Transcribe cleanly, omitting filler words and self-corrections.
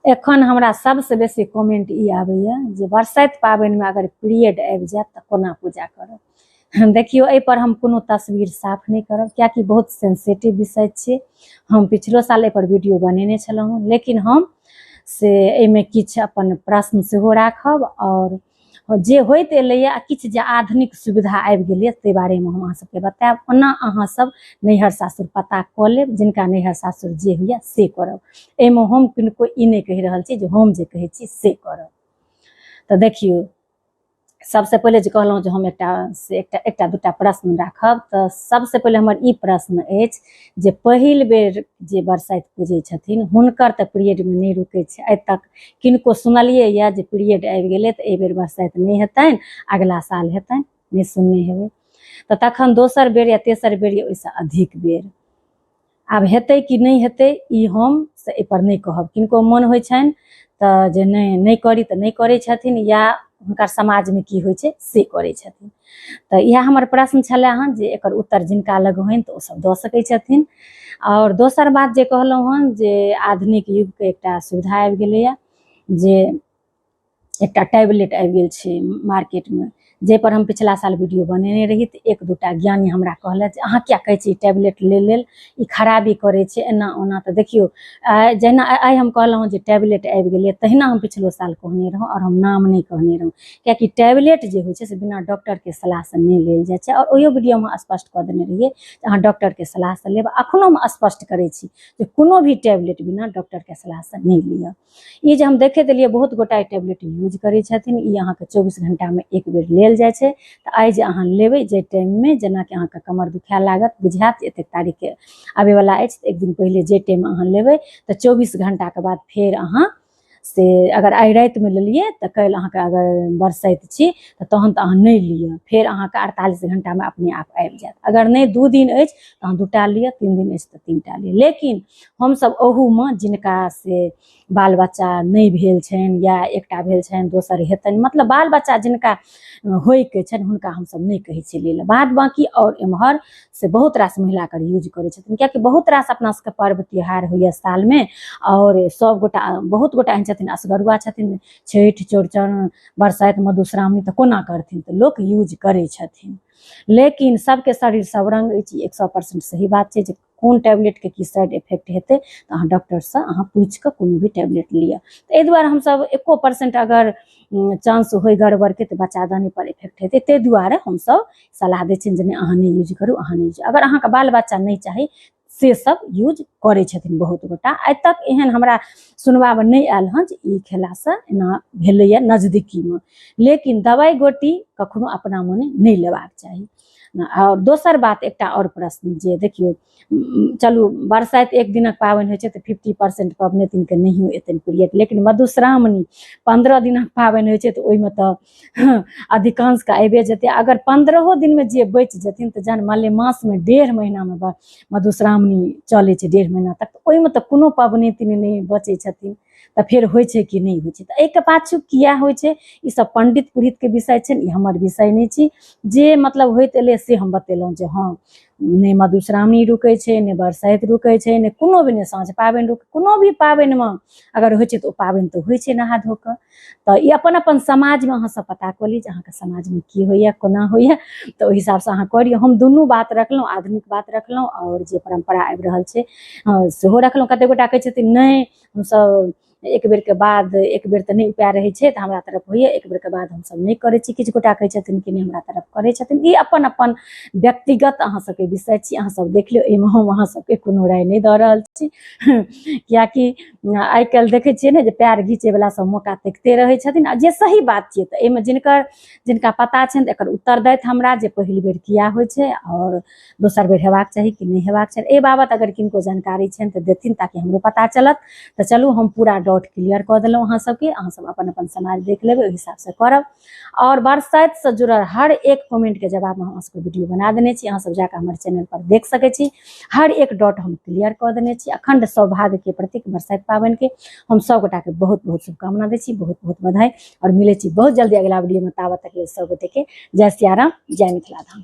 एखन हमरा सबसे बेसी कमेंट ई आबैया जे बरसाइत पाबनि में अगर पीरियड आबि जाए त कोना पूजा करब। देखियो एहि पर हम कोनो तस्वीर साफ नहीं करब, कियाकि बहुत सेंसिटिव विषय छै। हम पिछलो साल एहि पर वीडियो बनेने छलहुँ, लेकिन हम से एहिमे किछु अपन प्रश्न सेहो राखब और जे होइत एलैया किछु जे आधुनिक सुविधा आबि गेलै ताहि बारे में हम अहाँ सबके बताएब। ओना अहाँ सब नैहर सासुर पता कऽ लेब, जिनका नैहर सासुर जे होइए से करब। एहिमे हम किनको ई नहीं कहि रहल छी जे हम जे कहै छी से करब। तऽ देखियो सबसे पहले जे कहलहुँ जे हम एकटा दूटा प्रश्न राखब, तऽ सबसे पहले हमर ई प्रश्न अछि जे पहिल बेर जे बरसाइत पूजै छथिन हुनकर तऽ पीरियड में नहीं रुकै छै। आइ तक किनको सुनलियै या जे पीरियड आबि गेलै तऽ एहि बेर बरसाइत नहीं हेतनि, अगला साल हेतनि, नहीं सुनने हेबै। तऽ तखन दोसर बेर या तेसर बेर या ओहिसँ अधिक बेर आब हेतै कि नहीं हेतै ई हम से एहि पर नहीं कहब। किनको मन होइ छनि तऽ जे नहीं करी तऽ नहीं करै छथिन, या हुनकर समाज में की होइ छै से करै छथिन। तऽ इएह हमर प्रश्न छलै हँ जे एकर उत्तर जिनका लग होइन तऽ ओ सब दऽ सकै छथिन। और दोसर बात जे कहलहुँ हँ जे आधुनिक युग के एकटा सुविधा आबि गेलैया जे एकटा टैबलेट आबि गेल छै मार्केट में, जे पर हम पिछला साल वीडियो बनेने रही। तऽ एक दूटा ज्ञानी हमरा कहलथि जे अहाँ क्या कहै छी टैबलेट ले लेल, ई खराबी करै छै एना ओना। तऽ देखियो जहिना आइ हम कहलहुँ जे टैबलेट आबि गेलै, तहिना हम पिछलो साल कहने रहौँ और हम नाम नहीं कहने रहौँ, कियाकि टैबलेट जे होइ छै से बिना डॉक्टर के सलाह से नहीं लेल जाइ छै। और ओहियो वीडियो में स्पष्ट कऽ देने रहिए जे अहाँ डॉक्टर के सलाह से लेब। अखनो हम स्पष्ट करै छी जे कोनो भी टैबलेट बिना डॉक्टर के सलाह से नहीं लिअ। ई जे हम देखैत एलियै बहुत गोटा टैबलेट यूज करै छथिन, ई अहाँके 24 घंटा में एक बेर लेल जाइ छै। तऽ आइ जे अहाँ लेबै जे टाइम में, जेना कि अहाँके कमर दुखाए लागत, बुझायत एतेक तारीख के आबैवला अछि, तऽ एक दिन पहिले जे टाइम में अहाँ लेबै तऽ 24 घंटा के बाद फेर अहाँ से अगर आइ राति में लेलिए तऽ काल्हि अहाँके अगर बरसाइत छी तऽ तहन तऽ अहाँ नहीं लिअ, फेर अहाँके 48 घंटा में अपने आप आबि जायत। अगर नहीं 2 दिन अछि तऽ अहाँ 2टा लिअ, 3 दिन अछि तऽ 3टा लिअ। लेकिन हमसब ओहूमे जिनका से बाल बच्चा नहीं भेल छनि या एकटा भेल छनि दोसर हेतनि, मतलब बाल बच्चा जिनका होइके छनि हुनका हमसब नहीं कहै छी लै लए। बाद बाकी और एम्हर से बहुत रास महिला कर यूज करै छथिन, कियाकि बहुत रास अपना सबके पर्व त्योहार होइए साल में। और सब गोटा बहुत गोटा एहन छथिन असगरुआ छथिन, छठि चौड़चन बरसाइत मधुश्रावणी तऽ कोना करथिन, तऽ लोक यूज करै छथिन। लेकिन सबके शरीर सब रंग अछि, 100% सही बात छै जे कोन टैबलेट के की साइड इफेक्ट हेतै तऽ अहाँ डॉक्टर से अहाँ पूछि कऽ कोनो भी टैबलेट लिअ। तऽ एहि दुआरे हमसब 1% अगर चांस होइ गड़बड़ के तऽ बच्चादानी पर इफेक्ट हेतै, ताहि दुआरे हमसब सलाह दै छियनि जे नहीं अहाँ नहीं यूज करू, अहाँ नहीं यूज। अगर अहाँके बाल बच्चा नहीं चाही से सब यूज करै छथिन बहुत गोटा। आइ तक एहन हमरा सुनबा में नहीं आयल हँ जे ई खेलासँ एना भेलैया नजदीकी में। लेकिन दवाई गोटी कखनो अपना मने नहीं लेबाक चाही। और दोसर बात एकटा और प्रश्न जे देखियो चलू बरसाइत एक दिनक पाबनि होइ छै तऽ 50% पबनैतिन के नहियो एतनि पीरियड, लेकिन मधुश्रावणी 15 दिनक पाबनि होइ छै तऽ ओहिमे तऽ अधिकांश के आबे जेतै। अगर 15 दिन में जे बचि जेथिन तऽ जहन मलेमास में 1.5 महीना में मधुश्रावणी चलै छै, 1.5 महीना तक, तऽ ओहिमे तऽ कोनो पबनैतिन नहीं बचै छथिन। तऽ फेर होइ छै कि नहीं होइ छै, तऽ एहिके पाछू किया होइ छै ई सब पंडित पुरोहित के विषय छै, ई हमर विषय नहीं छी। जे मतलब होइत एलै से हम बतेलहुँ जे हाँ नहीं मधुश्रावणी रुकै छै, नहीं बरसाइत रुकै छै, नहीं कोनो भी, नहीं साँझ पाबनि रुकै, कोनो भी पाबनि में अगर होइ छै तऽ ओ पाबनि तऽ होइ छै नहा धो कऽ। तऽ ई अपन अपन समाज में अहाँ सब पता कऽ ली जे अहाँके समाज में की होइए कोना होइए, तऽ ओहि हिसाब से अहाँ करियौ। हम दुनू बात रखलहुँ, आधुनिक बात रखलहुँ और जे परम्परा आबि रहल छै सेहो रखलहुँ। कते गोटा कहै छथिन नहीं हमसब एक बेर के बाद, एक बेर तऽ नहीं उपाय रहै छै तऽ हमरा तरफ होइए, एक बेर के बाद हमसब नहीं करै छी। किछु गोटा कहै छथिन कि नहीं हमरा तरफ करै छथिन। ई अपन अपन व्यक्तिगत अहाँ सबके विषय छी, अहाँ सब देख लियौ। एहिमे हम अहाँ सबके कोनो राय नहीं दऽ रहल छी कियाकि आइ काल्हि देखै छियै ने जे पैर घीचे वाला सब मौका देखते रहै छथिन, आ जे सही बात छियै। तऽ एहिमे जिनका पता छनि तऽ एकर उत्तर दैथ हमरा जे पहिल बेर किया होइ छै और दोसर बेर हेबाक चाही कि नहीं हेबाक चाही। एहि बाबत अगर किनको जानकारी छनि तऽ देथिन ताकि हमरो पता चलत। तऽ चलू हम पूरा डाउट क्लियर कऽ देलहुँ अहाँ सबके, अहाँ सब अपन अपन समाज देख लेबै, ओहि हिसाब से करब। और बरसाइत से जुड़ल हर एक कमेंट के जवाब में हम अहाँ सबके वीडियो बना देने छी, अहाँ सब जाकर हमारे चैनल पर देख सकै छी। हर एक डाउट हम क्लियर कऽ देने छी। अखंड सौभाग्य के प्रतीक बरसाइत पाबनि के हम सब गोटा के बहुत बहुत शुभकामना दै छी, बहुत बहुत बधाई। और मिलै छी बहुत जल्दी अगला वीडियो में। ताबत तक सब गोटे के जय सिया राम, जय मिथिला धाम।